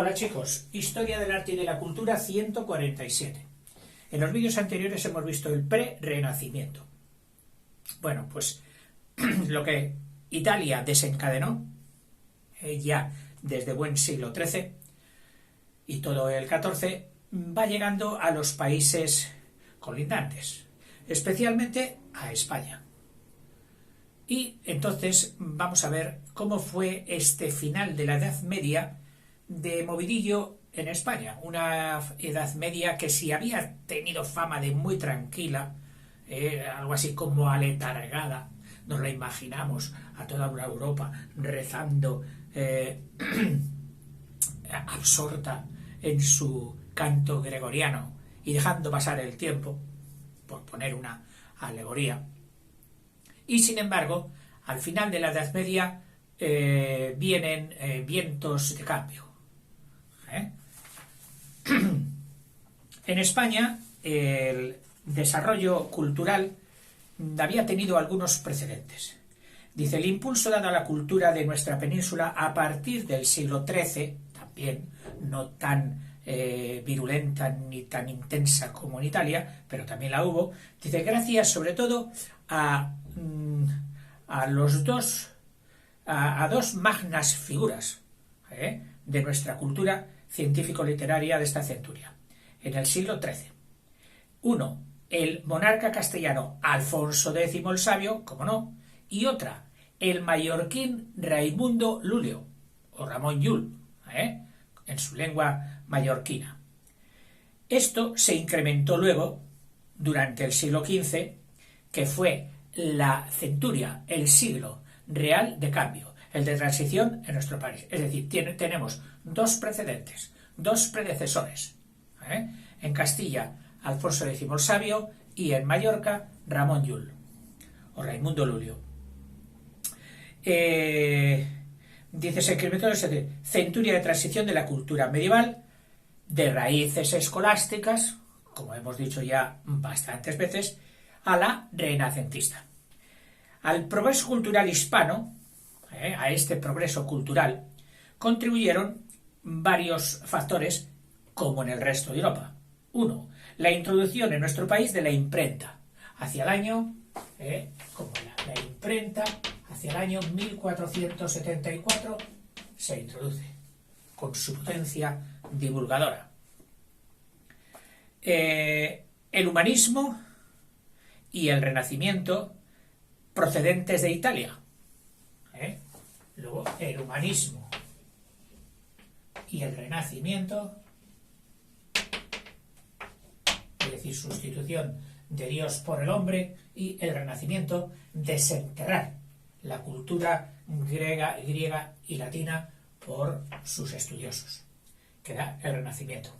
Hola chicos, Historia del Arte y de la Cultura 147. En los vídeos anteriores hemos visto el pre-renacimiento. Bueno, pues lo que Italia desencadenó ya desde buen siglo XIII y todo el XIV va llegando a los países colindantes, especialmente a España. Y entonces vamos a ver cómo fue este final de la Edad Media de movidillo en España, una Edad Media que si había tenido fama de muy tranquila, algo así como aletargada, nos la imaginamos a toda una Europa rezando, absorta en su canto gregoriano y dejando pasar el tiempo, por poner una alegoría. Y sin embargo, al final de la Edad Media vienen vientos de cambio. En España el desarrollo cultural había tenido algunos precedentes. Dice, el impulso dado a la cultura de nuestra península a partir del siglo XIII, también no tan virulenta ni tan intensa como en Italia, pero también la hubo, dice, gracias sobre todo a dos magnas figuras de nuestra cultura científico-literaria de esta centuria, en el siglo XIII. Uno, el monarca castellano Alfonso X el Sabio, como no, y otra, el mallorquín Raimundo Lulio, o Ramón Llull, en su lengua mallorquina. Esto se incrementó luego, durante el siglo XV, que fue la centuria, el siglo real de cambio, el de transición en nuestro país. Es decir, tenemos dos precedentes, dos predecesores. En Castilla, Alfonso X el Sabio, y en Mallorca, Ramón Llull, o Raimundo Lulio. Dice, se incrementó el centuria de transición de la cultura medieval, de raíces escolásticas, como hemos dicho ya bastantes veces, a la renacentista. Al progreso cultural hispano, a este progreso cultural, contribuyeron varios factores, como en el resto de Europa. Uno, la introducción en nuestro país de la imprenta, hacia el año, como la imprenta, hacia el año 1474 se introduce, con su potencia divulgadora. El humanismo y el renacimiento procedentes de Italia. Luego, el humanismo y el renacimiento, es decir, sustitución de Dios por el hombre, y el renacimiento, desenterrar la cultura griega y latina por sus estudiosos, que da el renacimiento.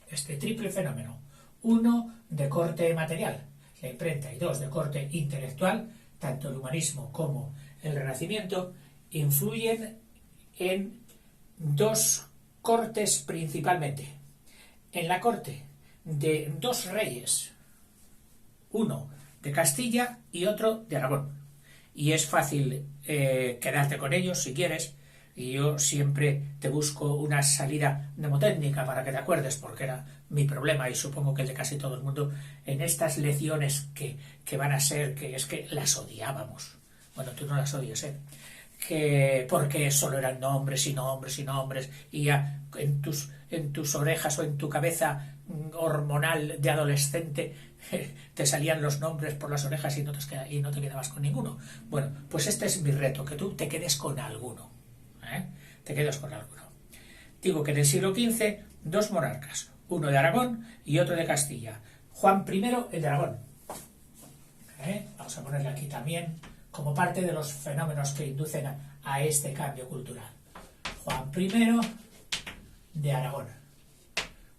Este triple fenómeno, uno de corte material, la imprenta, y dos de corte intelectual, tanto el humanismo como el renacimiento, influyen en dos cortes principalmente. En la corte de dos reyes, uno de Castilla y otro de Aragón. Y es fácil quedarte con ellos si quieres, y yo siempre te busco una salida mnemotécnica para que te acuerdes, porque era mi problema y supongo que el de casi todo el mundo en estas lecciones que van a ser, que es que las odiábamos. Bueno, tú no las odias, porque solo eran nombres y nombres y nombres, y ya en tus orejas o en tu cabeza hormonal de adolescente te salían los nombres por las orejas y no te quedabas con ninguno. Bueno, pues este es mi reto, que tú te quedes con alguno. Te quedas con alguno. Digo que en el siglo XV, dos monarcas, uno de Aragón y otro de Castilla. Juan I, el de Aragón. Vamos a ponerle aquí también como parte de los fenómenos que inducen a este cambio cultural. Juan I de Aragón.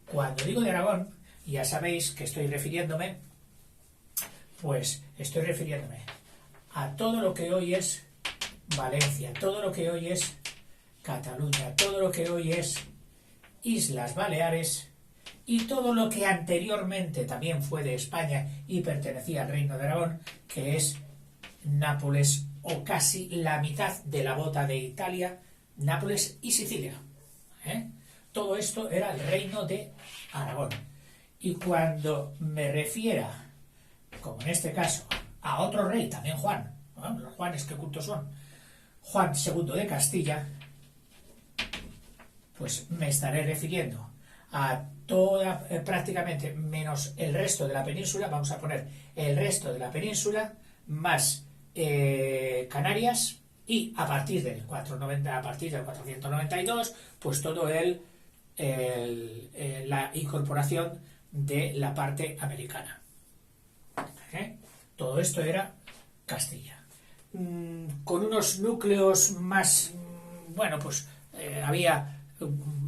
Cuando digo de Aragón, ya sabéis que estoy refiriéndome a todo lo que hoy es Valencia, todo lo que hoy es Cataluña, todo lo que hoy es Islas Baleares y todo lo que anteriormente también fue de España y pertenecía al Reino de Aragón, que es Nápoles, o casi la mitad de la bota de Italia, Nápoles y Sicilia. ¿eh? Todo esto era el reino de Aragón. Y cuando me refiera, como en este caso, a otro rey, también Juan, ¿no? Los Juanes, ¿qué cultos son? Juan II de Castilla, pues me estaré refiriendo a toda, prácticamente, menos el resto de la península, vamos a poner el resto de la península, más Canarias, y a partir del 490, a partir del 492, pues todo la incorporación de la parte americana. Todo esto era Castilla. Con unos núcleos más, bueno, pues había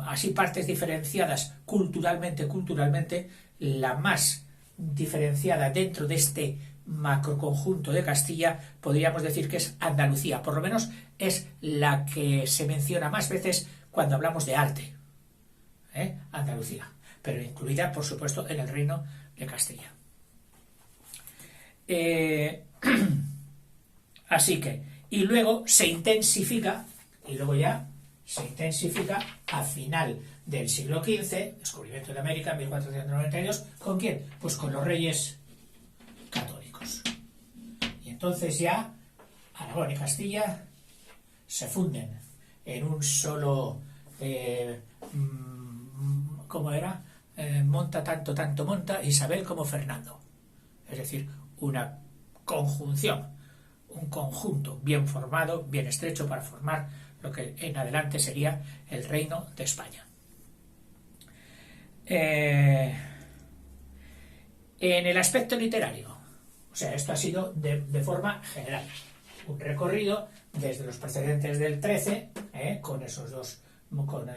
así partes diferenciadas culturalmente, la más diferenciada dentro de este macroconjunto de Castilla, podríamos decir que es Andalucía, por lo menos es la que se menciona más veces cuando hablamos de arte, Andalucía, pero incluida, por supuesto, en el reino de Castilla. Así que, y luego se intensifica, a final del siglo XV, descubrimiento de América en 1492, ¿con quién? Pues con los reyes católicos. Y entonces ya Aragón y Castilla se funden en un solo, ¿cómo era? Monta tanto monta Isabel como Fernando. Es decir, una conjunción, un conjunto bien formado, bien estrecho para formar lo que en adelante sería el Reino de España. En el aspecto literario, o sea, esto ha sido de forma general, un recorrido desde los precedentes del XIII, con esos dos, con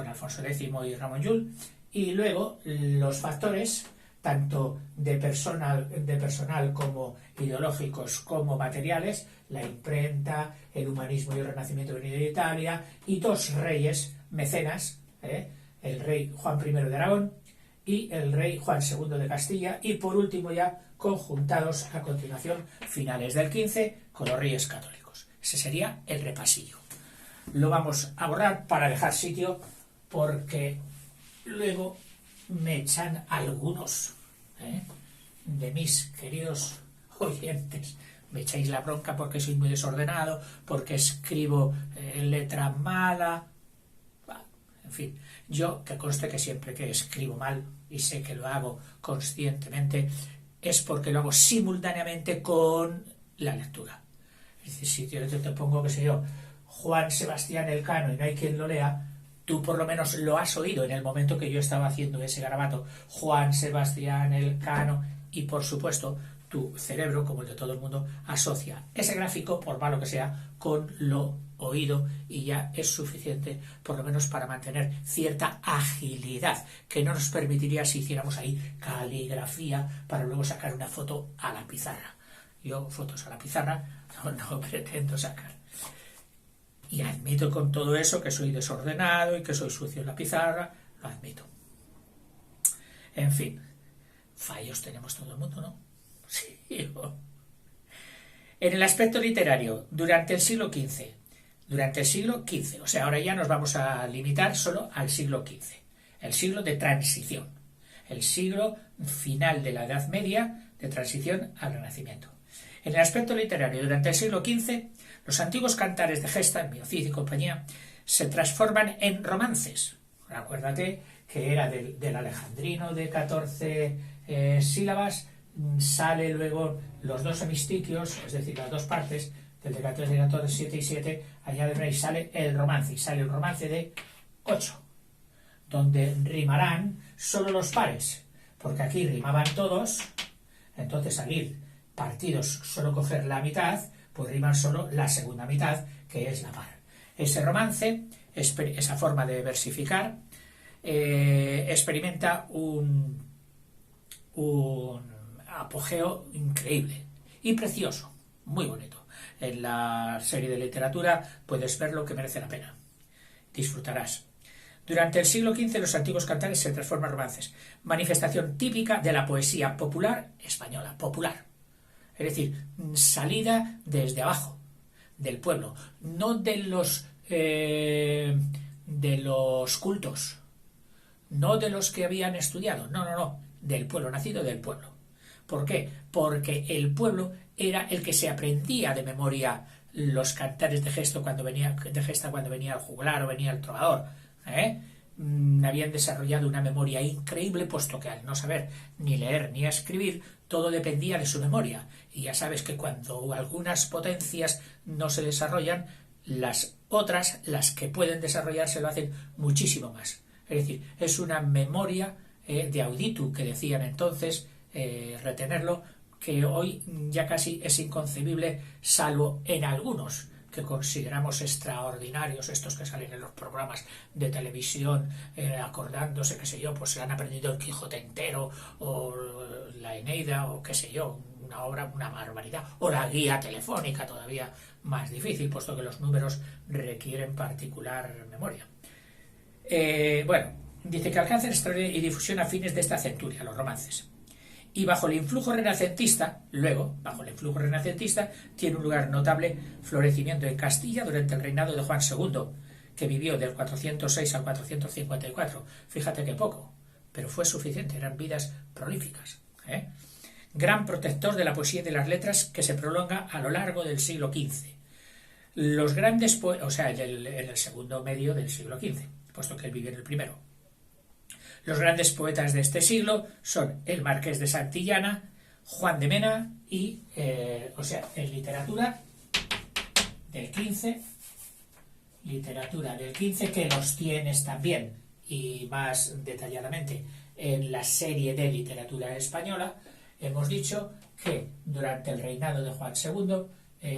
Alfonso X y Ramón Llull, y luego los factores tanto de personal como ideológicos como materiales, la imprenta, el humanismo y el renacimiento venido de Italia, y dos reyes mecenas, el rey Juan I de Aragón y el rey Juan II de Castilla, y por último ya conjuntados a continuación, finales del XV, con los reyes católicos. Ese sería el repasillo. Lo vamos a borrar para dejar sitio, porque luego me echan algunos de mis queridos oyentes, me echáis la bronca porque soy muy desordenado, porque escribo letra mala, en fin, yo que conste que siempre que escribo mal, y sé que lo hago conscientemente, es porque lo hago simultáneamente con la lectura. Es decir, si yo te pongo, qué sé yo, Juan Sebastián Elcano y no hay quien lo lea, tú por lo menos lo has oído en el momento que yo estaba haciendo ese garabato, Juan Sebastián Elcano, y por supuesto tu cerebro, como el de todo el mundo, asocia ese gráfico, por malo que sea, con lo oído, y ya es suficiente por lo menos para mantener cierta agilidad que no nos permitiría si hiciéramos ahí caligrafía para luego sacar una foto a la pizarra. Yo fotos a la pizarra no pretendo sacar. Y admito con todo eso que soy desordenado y que soy sucio en la pizarra, lo admito. En fin, fallos tenemos todo el mundo, ¿no? Sí. En el aspecto literario, durante el siglo XV, o sea, ahora ya nos vamos a limitar solo al siglo XV, el siglo de transición, el siglo final de la Edad Media, de transición al Renacimiento. En el aspecto literario, durante el siglo XV, los antiguos cantares de gesta, Mío Cid y compañía, se transforman en romances. Acuérdate que era del alejandrino de 14 sílabas, sale luego los dos hemistiquios, es decir, las dos partes, del de 14 y 14, 7 y 7, añade y sale el romance, y sale un romance de 8, donde rimarán solo los pares, porque aquí rimaban todos, entonces al ir partidos solo coger la mitad, pues riman solo la segunda mitad, que es la par. Ese romance, esa forma de versificar, experimenta un apogeo increíble y precioso, muy bonito. En la serie de literatura puedes ver lo que merece la pena. Disfrutarás. Durante el siglo XV los antiguos cantares se transforman en romances, manifestación típica de la poesía popular española, popular. Es decir, salida desde abajo, del pueblo, no de de los cultos, no de los que habían estudiado, no, del pueblo, nacido del pueblo. ¿Por qué? Porque el pueblo era el que se aprendía de memoria los cantares de gesta cuando venía el juglar o venía el trovador. Habían desarrollado una memoria increíble, puesto que al no saber ni leer ni escribir, todo dependía de su memoria. Y ya sabes que cuando algunas potencias no se desarrollan, las otras, las que pueden desarrollarse, lo hacen muchísimo más. Es decir, es una memoria de auditu, que decían entonces, retenerlo, que hoy ya casi es inconcebible, salvo en algunos que consideramos extraordinarios, estos que salen en los programas de televisión, acordándose, qué sé yo, pues se han aprendido el Quijote entero, o la Eneida, o qué sé yo, una obra, una barbaridad, o la guía telefónica, todavía más difícil, puesto que los números requieren particular memoria. Bueno, dice que alcanza extraordinaria y difusión a fines de esta centuria, los romances. Y bajo el influjo renacentista, tiene un lugar notable florecimiento en Castilla durante el reinado de Juan II, que vivió del 406 al 454. Fíjate que poco, pero fue suficiente, eran vidas prolíficas. Gran protector de la poesía y de las letras, que se prolonga a lo largo del siglo XV. Los grandes poetas, en el segundo medio del siglo XV, puesto que él vivió en el primero. Los grandes poetas de este siglo son el Marqués de Santillana, Juan de Mena y, en literatura del XV, que los tienes también y más detalladamente en la serie de literatura española. Hemos dicho que durante el reinado de Juan II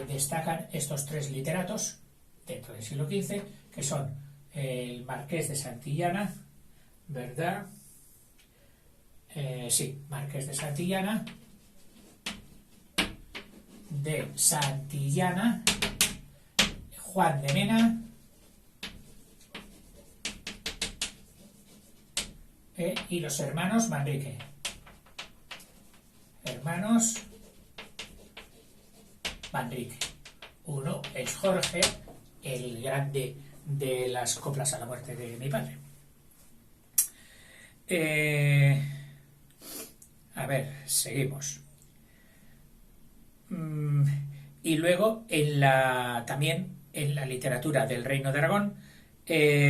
destacan estos tres literatos dentro del siglo XV, que son el Marqués de Santillana, ¿verdad? Marqués de Santillana, Juan de Mena y los hermanos Manrique. Uno es Jorge, el grande de las coplas a la muerte de mi padre. Seguimos. Y luego también en la literatura del Reino de Aragón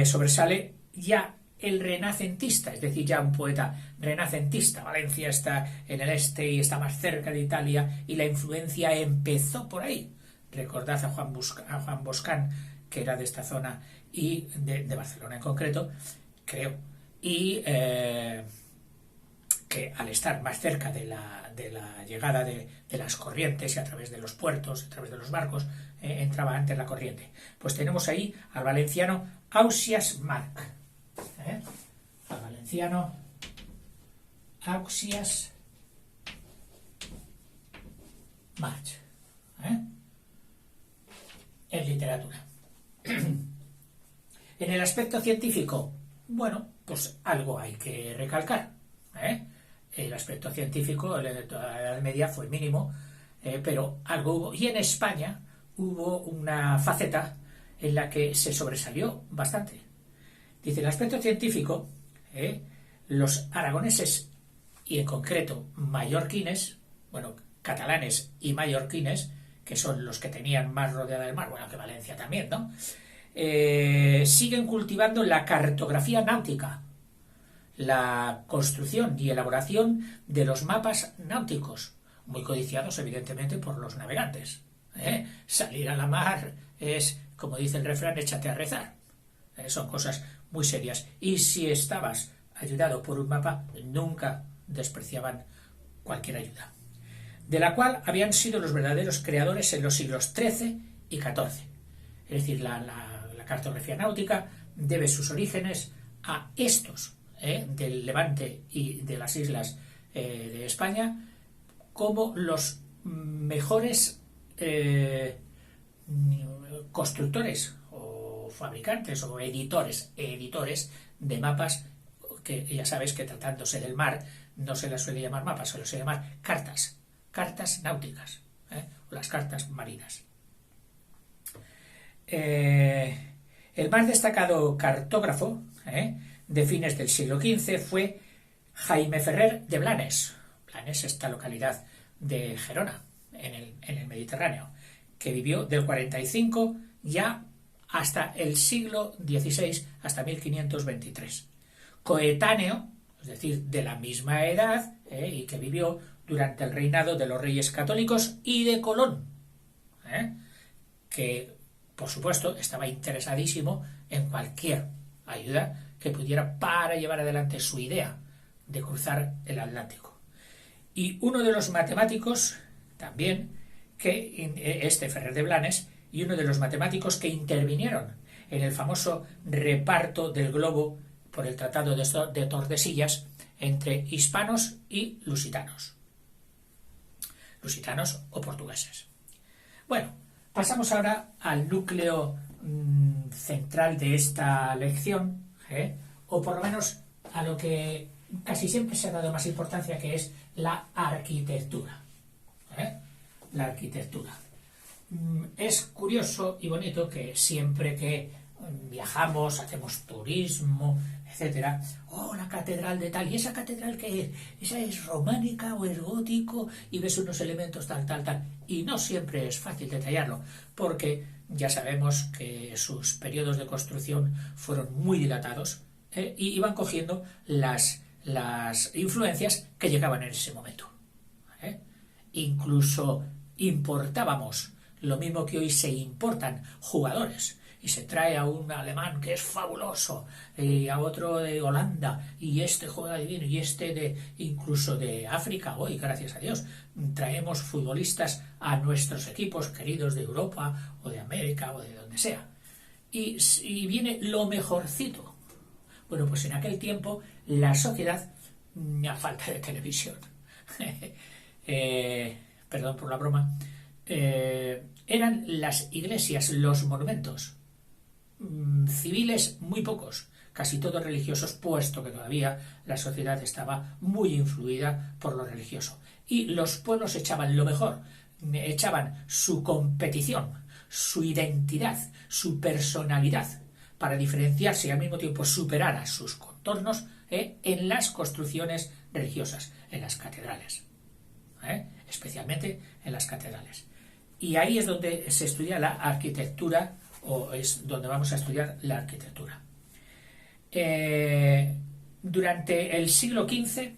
sobresale ya el renacentista, es decir, ya un poeta renacentista. Valencia está en el este y está más cerca de Italia, y la influencia empezó por ahí. Recordad a Juan Boscán, que era de esta zona, y de Barcelona en concreto, creo, y que al estar más cerca de la llegada de las corrientes y a través de los puertos, a través de los barcos, entraba antes la corriente. Pues tenemos ahí al valenciano Ausiàs March. Al valenciano Ausiàs March. En literatura. En el aspecto científico, bueno, pues algo hay que recalcar. El aspecto científico en la Edad Media fue mínimo, pero algo hubo. Y en España hubo una faceta en la que se sobresalió bastante. Dice, el aspecto científico, los aragoneses y en concreto mallorquines, catalanes y mallorquines, que son los que tenían más rodeada del mar, que Valencia también, ¿no? Siguen cultivando la cartografía náutica, la construcción y elaboración de los mapas náuticos, muy codiciados evidentemente por los navegantes. Salir a la mar es, como dice el refrán, échate a rezar. Son cosas muy serias, y si estabas ayudado por un mapa, nunca despreciaban cualquier ayuda, de la cual habían sido los verdaderos creadores en los siglos XIII y XIV. Es decir, la cartografía náutica debe sus orígenes a estos del Levante y de las islas de España, como los mejores constructores o fabricantes o editores de mapas, que ya sabes que tratándose del mar no se les suele llamar mapas, se les suele llamar cartas náuticas, o las cartas marinas. El más destacado cartógrafo de fines del siglo XV fue Jaime Ferrer de Blanes. Blanes, esta localidad de Gerona, en el Mediterráneo, que vivió del 45 ya hasta el siglo XVI, hasta 1523. Coetáneo, es decir, de la misma edad, y que vivió durante el reinado de los reyes católicos y de Colón, que, por supuesto, estaba interesadísimo en cualquier ayuda que pudiera para llevar adelante su idea de cruzar el Atlántico. Y uno de los matemáticos también, Ferrer de Blanes, y uno de los matemáticos que intervinieron en el famoso reparto del globo por el Tratado de Tordesillas entre hispanos y lusitanos o portugueses. Bueno, pasamos ahora al núcleo central de esta lección, o por lo menos a lo que casi siempre se ha dado más importancia, que es la arquitectura. La arquitectura. Es curioso y bonito que siempre que viajamos, hacemos turismo, etcétera, la catedral de tal, ¿y esa catedral qué es? ¿Esa es románica o es gótico? Y ves unos elementos tal, y no siempre es fácil detallarlo, porque ya sabemos que sus periodos de construcción fueron muy dilatados, y iban cogiendo las influencias que llegaban en ese momento. Incluso importábamos, lo mismo que hoy se importan jugadores, y se trae a un alemán que es fabuloso, y a otro de Holanda, y este juega divino, y incluso de África. Hoy, gracias a Dios, traemos futbolistas a nuestros equipos queridos de Europa, o de América, o de donde sea. Y viene lo mejorcito. Bueno, pues en aquel tiempo la sociedad, a falta de televisión, perdón por la broma, eran las iglesias, los monumentos civiles muy pocos, casi todos religiosos, puesto que todavía la sociedad estaba muy influida por lo religioso. Y los pueblos echaban lo mejor, echaban su competición, su identidad, su personalidad, para diferenciarse y al mismo tiempo superar a sus contornos en las construcciones religiosas, en las catedrales, especialmente en las catedrales. Y ahí es donde se estudia la arquitectura, o es donde vamos a estudiar la arquitectura. Durante el siglo XV,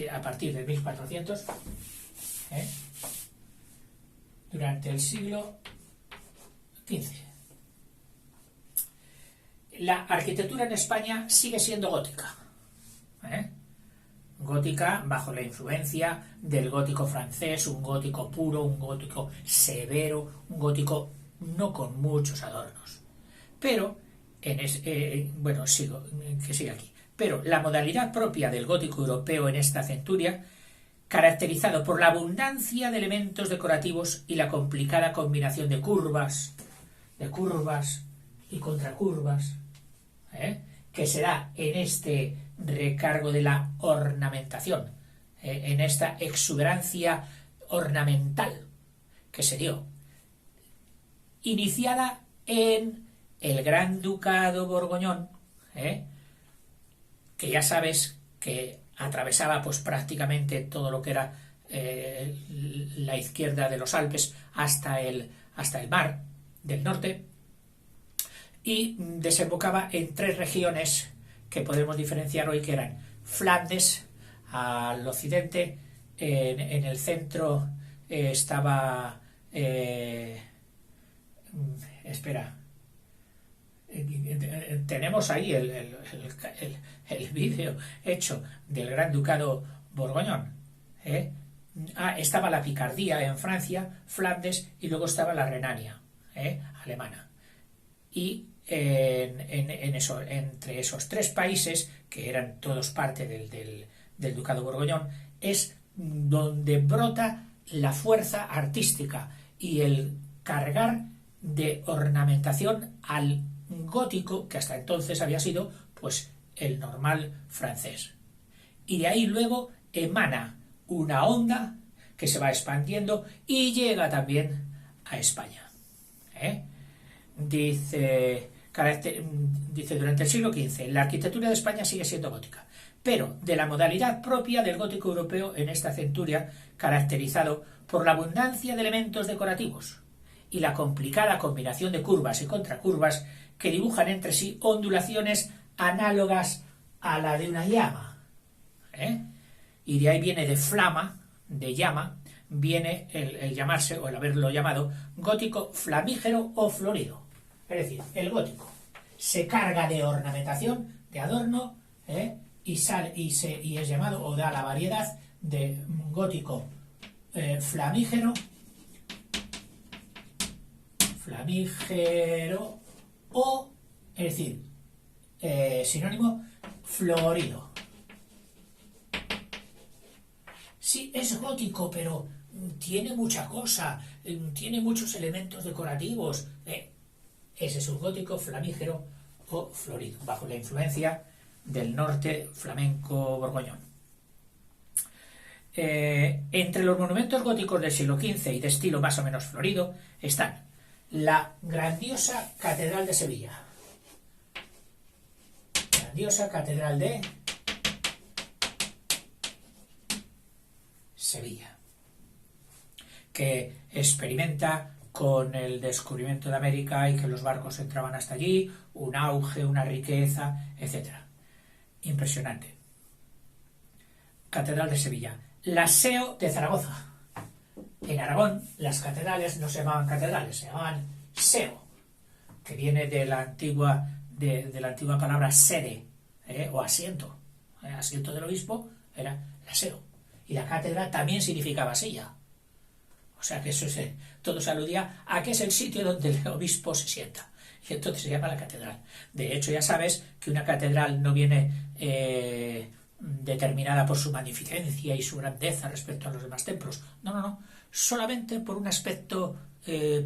a partir de 1400, durante el siglo XV, la arquitectura en España sigue siendo gótica. Gótica bajo la influencia del gótico francés, un gótico puro, un gótico severo, un gótico no con muchos adornos. Pero, sigue aquí. Pero la modalidad propia del gótico europeo en esta centuria, caracterizado por la abundancia de elementos decorativos y la complicada combinación de curvas y contracurvas, que se da en este recargo de la ornamentación, en esta exuberancia ornamental que se dio, iniciada en el Gran Ducado Borgoñón, que ya sabes que atravesaba pues prácticamente todo lo que era la izquierda de los Alpes hasta el mar del norte, y desembocaba en tres regiones que podemos diferenciar hoy, que eran Flandes al occidente, en el centro estaba tenemos ahí el vídeo hecho del Gran Ducado Borgoñón. Estaba la Picardía en Francia, Flandes, y luego estaba la Renania alemana. Y entre esos tres países, que eran todos parte del Ducado Borgoñón, es donde brota la fuerza artística y el cargar de ornamentación al gótico, que hasta entonces había sido pues el normal francés. Y de ahí luego emana una onda que se va expandiendo y llega también a España. dice, dice durante el siglo XV, la arquitectura de España sigue siendo gótica, pero de la modalidad propia del gótico europeo en esta centuria, caracterizado por la abundancia de elementos decorativos y la complicada combinación de curvas y contracurvas que dibujan entre sí ondulaciones análogas a la de una llama. Y de ahí viene de flama, de llama, viene el llamarse, o el haberlo llamado, gótico flamígero o florido. Es decir, el gótico se carga de ornamentación, de adorno, y es llamado, o da la variedad de gótico flamígero o, es decir, sinónimo, florido. Sí, es gótico, pero tiene mucha cosa, tiene muchos elementos decorativos. Ese es un gótico flamígero o florido, bajo la influencia del norte flamenco borgoñón. Entre los monumentos góticos del siglo XV y de estilo más o menos florido están la grandiosa Catedral de Sevilla. Grandiosa Catedral de Sevilla, que experimenta con el descubrimiento de América y que los barcos entraban hasta allí, un auge, una riqueza, etc. Impresionante. Catedral de Sevilla. La SEO de Zaragoza. En Aragón las catedrales no se llamaban catedrales, se llamaban SEO, que viene de la antigua palabra sede, o asiento. Asiento del obispo era la SEO. Y la cátedra también significaba silla. O sea que eso todo se aludía a que es el sitio donde el obispo se sienta. Y entonces se llama la catedral. De hecho, ya sabes que una catedral no viene determinada por su magnificencia y su grandeza respecto a los demás templos. No. Solamente por un aspecto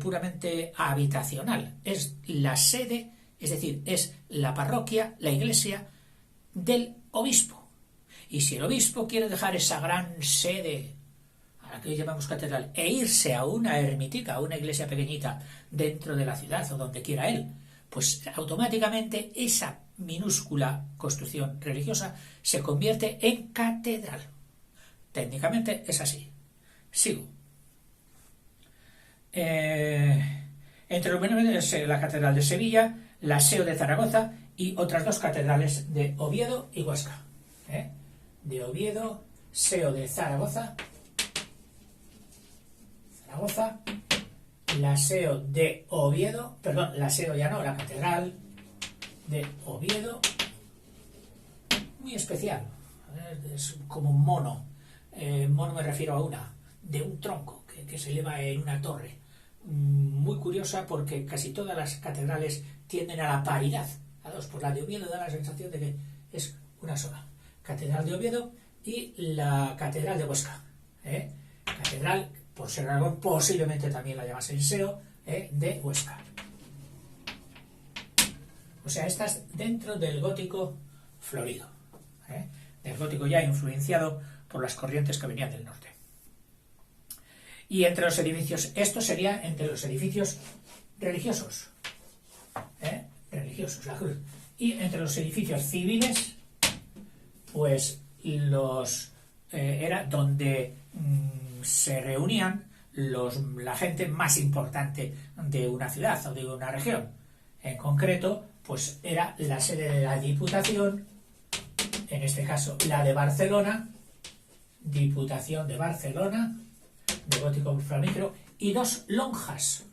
puramente habitacional. Es la sede, es decir, es la parroquia, la iglesia del obispo. Y si el obispo quiere dejar esa gran sede, a la que hoy llamamos catedral, e irse a una ermitica, a una iglesia pequeñita dentro de la ciudad o donde quiera él, pues automáticamente esa minúscula construcción religiosa se convierte en catedral. Técnicamente es así. Sigo. Entre los monumentos la Catedral de Sevilla, la SEO de Zaragoza y otras dos catedrales de Oviedo y Huesca. De Oviedo, SEO de Zaragoza, la SEO de Oviedo, perdón, la SEO ya no, la Catedral de Oviedo, muy especial, es como un mono. Mono me refiero a de un tronco que se eleva en una torre, muy curiosa porque casi todas las catedrales tienden a la paridad, a dos. Pues la de Oviedo da la sensación de que es una sola. Catedral de Oviedo y la Catedral de Huesca. Catedral, por ser Aragón, posiblemente también la llamasen SEO, de Huesca. O sea, estas dentro del gótico florido, del gótico ya influenciado por las corrientes que venían del norte. Y entre los edificios, esto sería entre los edificios religiosos, la cruz. Y entre los edificios civiles, pues era donde se reunían la gente más importante de una ciudad o de una región. En concreto, pues era la sede de la Diputación, en este caso la de Barcelona, Diputación de Barcelona, de gótico flamígero, y dos lonjas,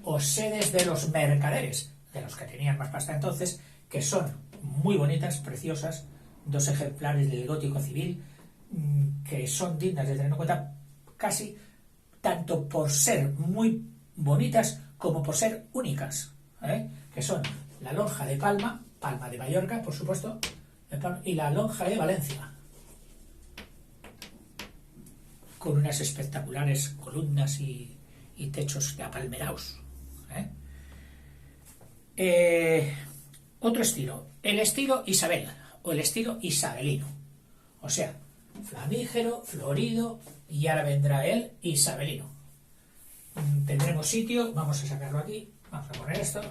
o sedes de los mercaderes, de los que tenían más pasta entonces, que son muy bonitas, preciosas, dos ejemplares del gótico civil, que son dignas de tener en cuenta casi tanto por ser muy bonitas como por ser únicas, que son la lonja de Palma de Mallorca, por supuesto, y la lonja de Valencia, con unas espectaculares columnas y techos apalmerados. Otro estilo, el estilo Isabel, o el estilo isabelino, o sea, flamígero, florido, y ahora vendrá el isabelino. tendremos sitio. Vamos a sacarlo aquí, vamos a poner esto.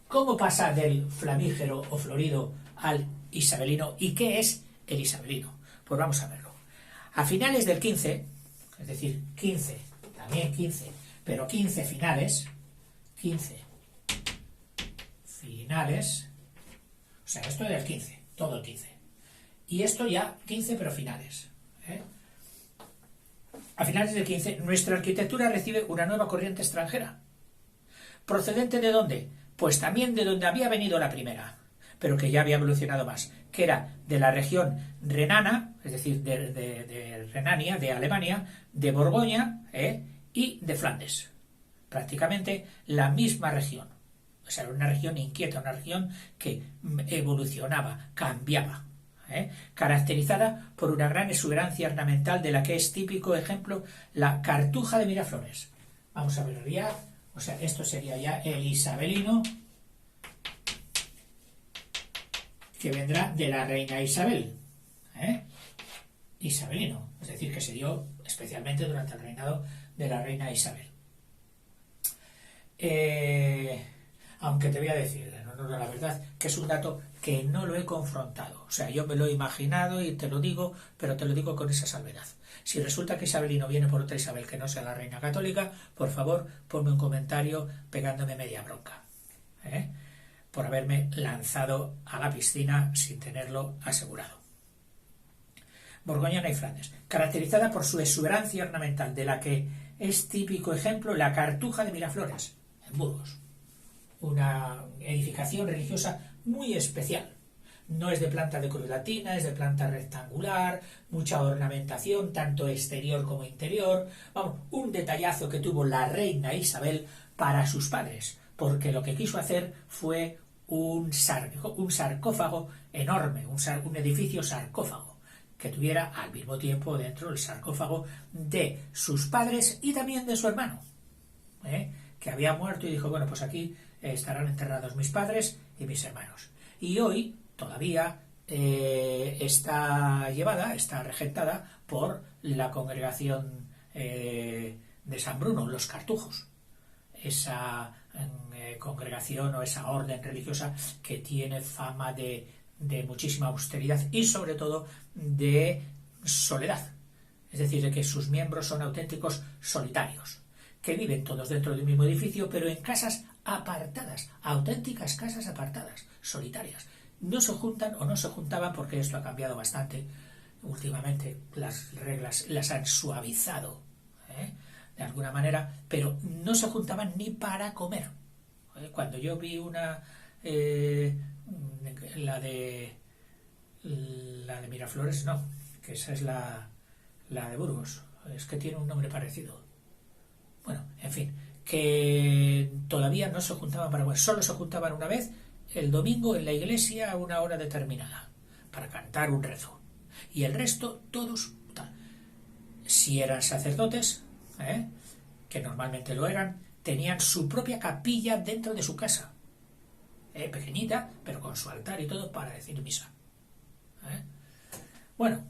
¿Cómo pasa del flamígero o florido al isabelino? ¿Y qué es el isabelino? Pues vamos a verlo. A finales del 15, es decir, 15, también 15, pero 15 finales, o sea, esto es del 15, todo el 15. Y esto ya 15 pero finales. A finales del 15, nuestra arquitectura recibe una nueva corriente extranjera. ¿Procedente de dónde? Pues también de donde había venido la primera, pero que ya había evolucionado más, que era de la región renana, es decir, de Renania, de Alemania, de Borgoña y de Flandes. Prácticamente la misma región. O sea, una región inquieta, una región que evolucionaba, cambiaba, caracterizada por una gran exuberancia ornamental de la que es típico ejemplo la cartuja de Miraflores. Vamos a verlo ya. O sea, esto sería ya el isabelino, que vendrá de la reina Isabel. Isabelino, es decir, que se dio especialmente durante el reinado de la reina Isabel. Aunque te voy a decir, la verdad, que es un dato que no lo he confrontado. O sea, yo me lo he imaginado y te lo digo, pero te lo digo con esa salvedad. Si resulta que Isabelino viene por otra Isabel que no sea la reina católica, por favor, ponme un comentario pegándome media bronca, por haberme lanzado a la piscina sin tenerlo asegurado. Borgoña y Flandes, caracterizada por su exuberancia ornamental, de la que es típico ejemplo la cartuja de Miraflores, en Burgos. Una edificación religiosa muy especial. No es de planta de cruz latina, es de planta rectangular, mucha ornamentación, tanto exterior como interior. Vamos, un detallazo que tuvo la reina Isabel para sus padres, porque lo que quiso hacer fue un sarcófago enorme, un edificio sarcófago, que tuviera al mismo tiempo dentro el sarcófago de sus padres y también de su hermano, que había muerto, y dijo, bueno, pues aquí estarán enterrados mis padres y mis hermanos. Y hoy todavía está regentada por la congregación de San Bruno, los cartujos. Esa congregación o esa orden religiosa que tiene fama de muchísima austeridad y sobre todo de soledad. Es decir, de que sus miembros son auténticos solitarios, que viven todos dentro del mismo edificio, pero en casas apartadas, auténticas casas apartadas, solitarias. No se juntan o no se juntaban, porque esto ha cambiado bastante últimamente, las reglas las han suavizado de alguna manera, pero no se juntaban ni para comer. Cuando yo vi la de Miraflores, no, que esa es la de Burgos, es que tiene un nombre parecido. Bueno, en fin, que todavía no se juntaban para comer, solo se juntaban una vez el domingo en la iglesia a una hora determinada para cantar un rezo, y el resto todos, si eran sacerdotes, que normalmente lo eran, tenían su propia capilla dentro de su casa, pequeñita, pero con su altar y todo para decir misa. Bueno,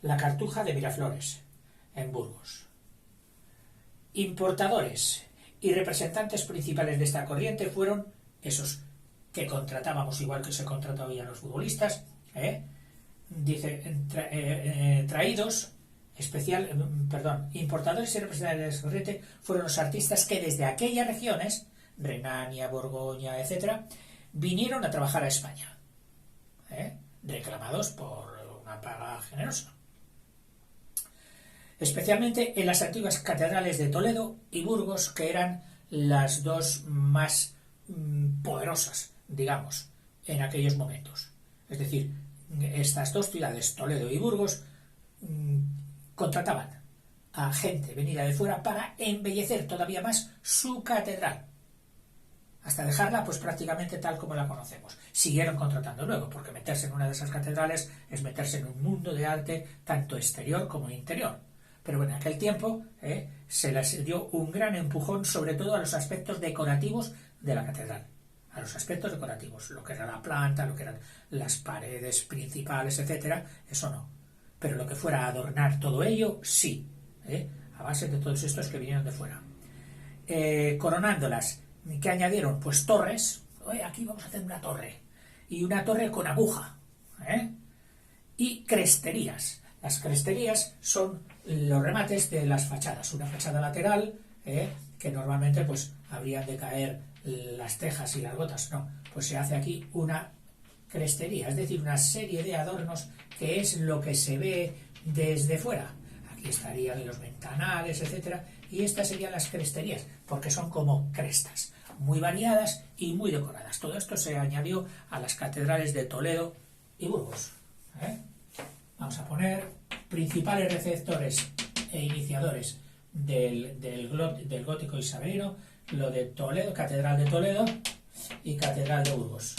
la cartuja de Miraflores en Burgos. Importadores y representantes principales de esta corriente fueron esos que contratábamos, igual que se contrata hoy a los futbolistas, importadores y representantes de esta corriente fueron los artistas que desde aquellas regiones, Renania, Borgoña, etcétera, vinieron a trabajar a España, reclamados por una paga generosa. Especialmente en las antiguas catedrales de Toledo y Burgos, que eran las dos más poderosas, digamos, en aquellos momentos. Es decir, estas dos ciudades, Toledo y Burgos, contrataban a gente venida de fuera para embellecer todavía más su catedral, hasta dejarla pues prácticamente tal como la conocemos. Siguieron contratando luego, porque meterse en una de esas catedrales es meterse en un mundo de arte tanto exterior como interior. Pero bueno, en aquel tiempo se les dio un gran empujón, sobre todo a los aspectos decorativos de la catedral. A los aspectos decorativos, lo que era la planta, lo que eran las paredes principales, etcétera, eso no. pero lo que fuera a adornar todo ello, sí, a base de todos estos que vinieron de fuera. Coronándolas, ¿qué añadieron? Pues torres. Aquí vamos a hacer una torre, y una torre con aguja, y cresterías. Las cresterías son los remates de las fachadas, una fachada lateral, que normalmente pues habrían de caer las tejas y las gotas, no, pues se hace aquí una crestería, es decir, una serie de adornos que es lo que se ve desde fuera. Aquí estarían los ventanales, etcétera, y estas serían las cresterías, porque son como crestas, muy variadas y muy decoradas. Todo esto se añadió a las catedrales de Toledo y Burgos. Vamos a poner principales receptores e iniciadores del gótico isabelino, lo de Toledo, Catedral de Toledo y Catedral de Burgos.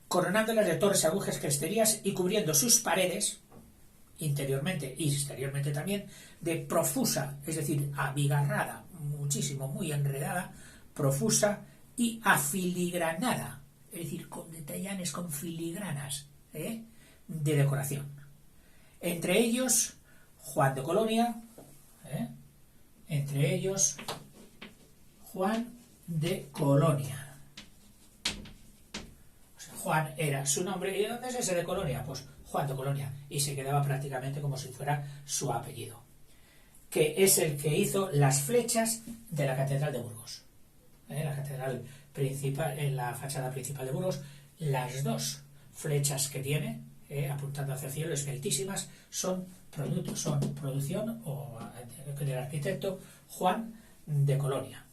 Coronándolas de torres, agujas, cresterías y cubriendo sus paredes, interiormente y exteriormente también, de profusa, es decir, abigarrada, muchísimo, muy enredada, profusa y afiligranada, es decir, con detallanes, con filigranas, de decoración. Entre ellos, Juan de Colonia, entre ellos, Juan de Colonia. O sea, Juan era su nombre. ¿Y dónde es ese de Colonia? Pues Juan de Colonia. Y se quedaba prácticamente como si fuera su apellido. Que es el que hizo las flechas de la Catedral de Burgos. La catedral principal, en la fachada principal de Burgos, las dos flechas que tiene, apuntando hacia el cielo, esbeltísimas, son producción del arquitecto Juan de Colonia.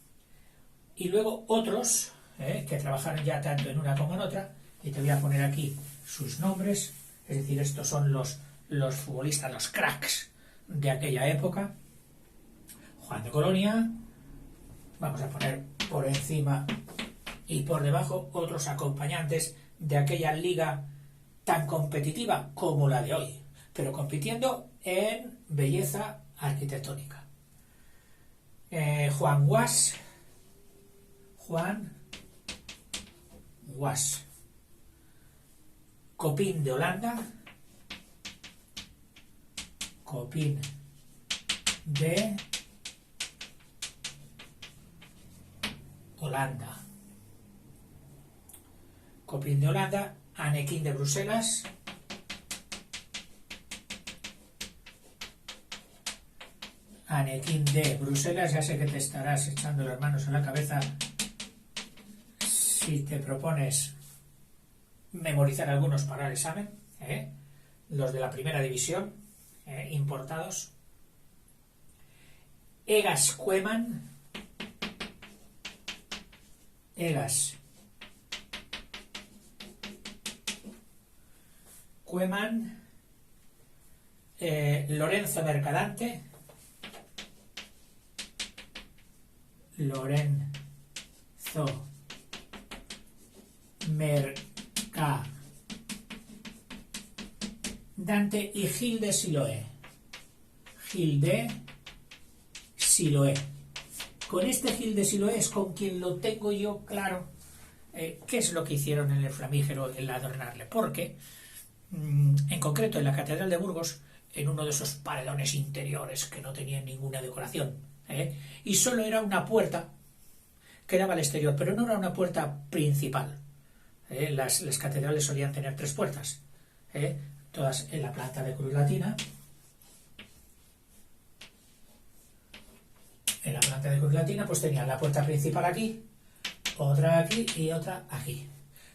Y luego otros que trabajaron ya tanto en una como en otra, y te voy a poner aquí sus nombres, es decir, estos son los futbolistas, los cracks de aquella época. Juan de Colonia, vamos a poner por encima y por debajo otros acompañantes de aquella liga tan competitiva como la de hoy, pero compitiendo en belleza arquitectónica. Juan Guas, Copín de Holanda, Copín de Holanda, Copín de Holanda, Anequín de Bruselas, Anequín de Bruselas. Ya sé que te estarás echando las manos en la cabeza si te propones memorizar algunos para el examen, los de la primera división, importados. Egas Cueman, Lorenzo Mercadante, Dante y Gil de Siloé. Con este Gil de Siloé es con quien lo tengo yo claro qué es lo que hicieron en el flamígero, el adornarle, porque en concreto en la Catedral de Burgos, en uno de esos paredones interiores que no tenían ninguna decoración, y solo era una puerta que daba al exterior, pero no era una puerta principal. Las catedrales solían tener 3 puertas, todas en la planta de cruz latina. En la planta de cruz latina pues tenía la puerta principal aquí, otra aquí y otra aquí.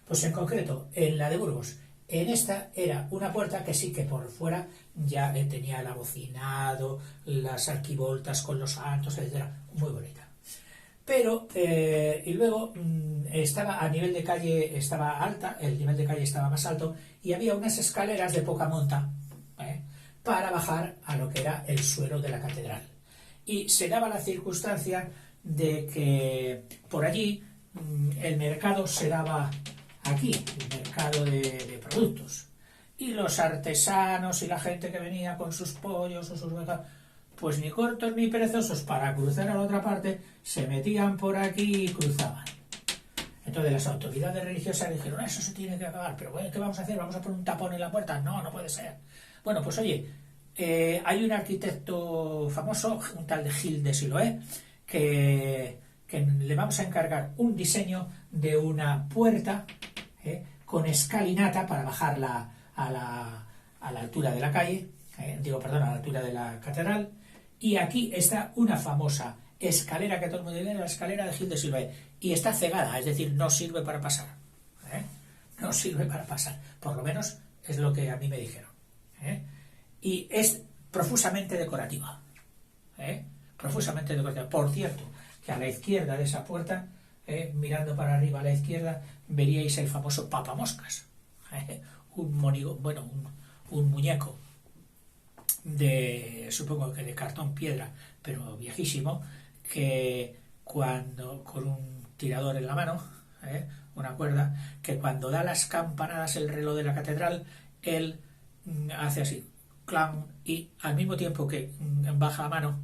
Pues en concreto, en la de Burgos, en esta era una puerta que sí que por fuera ya tenía el abocinado, las arquivoltas con los santos, etc. Muy bonita. Pero, y luego estaba a nivel de calle, estaba alta, el nivel de calle estaba más alto, y había unas escaleras de poca monta para bajar a lo que era el suelo de la catedral. Y se daba la circunstancia de que por allí el mercado se daba aquí, el mercado de productos. Y los artesanos y la gente que venía con sus pollos o sus mercados, pues ni cortos ni perezosos para cruzar a la otra parte, se metían por aquí y cruzaban. Entonces las autoridades religiosas dijeron, eso se tiene que acabar, pero bueno, ¿qué vamos a hacer? ¿Vamos a poner un tapón en la puerta? No, no puede ser. Bueno, pues oye, hay un arquitecto famoso, un tal de Gil de Siloé, que le vamos a encargar un diseño de una puerta con escalinata para bajarla a la altura de la calle, a la altura de la catedral, y aquí está una famosa escalera que todo el mundo dice, la escalera de Gil de Siloé, y está cegada, es decir, no sirve para pasar, no sirve para pasar, por lo menos es lo que a mí me dijeron, y es profusamente decorativa, profusamente decorativa. Por cierto, que a la izquierda de esa puerta, mirando para arriba a la izquierda, veríais el famoso papamoscas, un muñeco supongo que de cartón piedra, pero viejísimo, que cuando, con un tirador en la mano, una cuerda, que cuando da las campanadas el reloj de la catedral, él hace así, clan, y al mismo tiempo que baja la mano,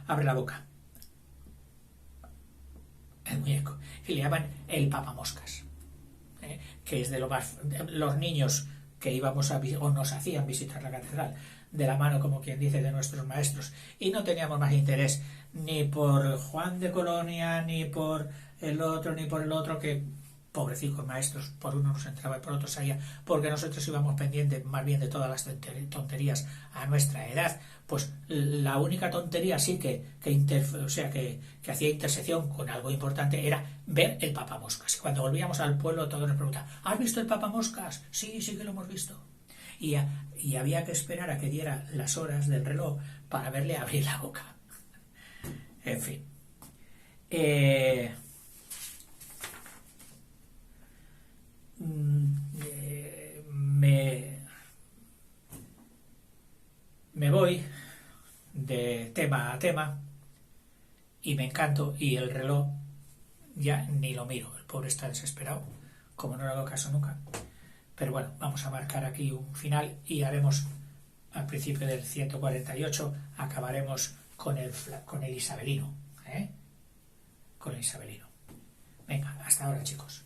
abre la boca. El muñeco. Y le llaman el papamoscas, que es de lo más... Los niños que íbamos o nos hacían visitar la catedral de la mano, como quien dice, de nuestros maestros, y no teníamos más interés ni por Juan de Colonia, ni por el otro, que pobrecicos maestros, por uno nos entraba y por otro salía, porque nosotros íbamos pendientes más bien de todas las tonterías a nuestra edad. Pues la única tontería sí que hacía intersección con algo importante era ver el papamoscas. Y cuando volvíamos al pueblo todos nos preguntaban, ¿has visto el papamoscas? Sí, sí que lo hemos visto. Y había que esperar a que diera las horas del reloj para verle abrir la boca. En fin. Me voy de tema a tema y me encanto, y el reloj ya ni lo miro, el pobre está desesperado, como no le hago caso nunca. Pero bueno, vamos a marcar aquí un final y haremos al principio del 148, acabaremos con el isabelino, con el isabelino. Venga, hasta ahora, chicos.